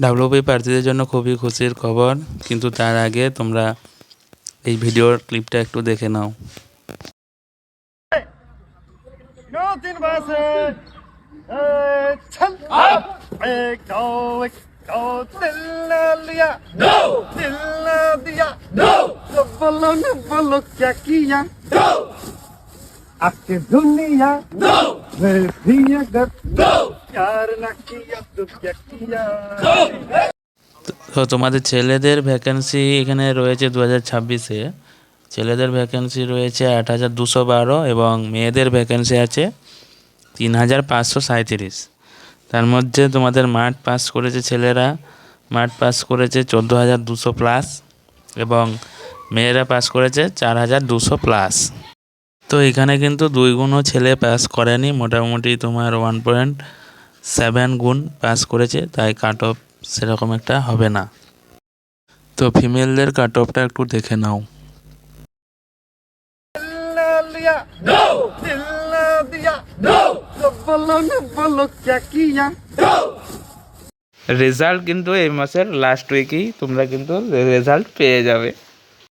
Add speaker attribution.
Speaker 1: WB প্রার্থীদের জন্য খুবই খুশির খবর, কিন্তু তার আগে তোমরা এই ভিডিওর ক্লিপটা একটু দেখে নাও।
Speaker 2: आपके दुनिया में भी अगर प्यार न किया तो क्या किया।
Speaker 1: তো তোমাদের ছেলেদের ভ্যাকেন্সি এখানে রয়েছে 2026-এ ছেলেদের ভ্যাকেন্সি রয়েছে 8,212 এবং মেয়েদের ভ্যাকেন্সি আছে 3,537। তার মধ্যে তোমাদের মাঠ পাস করেছে ছেলেরা, মাঠ পাস করেছে 14,200 প্লাস এবং মেয়েরা পাস করেছে 4,200 প্লাস। তো এখানে কিন্তু 2 গুণও ছেলে পাস করেনি, মোটামুটি তোমার 1.7 গুণ পাস করেছে, তাই কাট অফ সেরকম একটা হবে না। তো ফিমেলদের কাট অফটা একটু দেখে নাও। রেজাল্ট কিন্তু এই মাসের লাস্ট উইকেই তোমরা কিন্তু রেজাল্ট পেয়ে যাবে।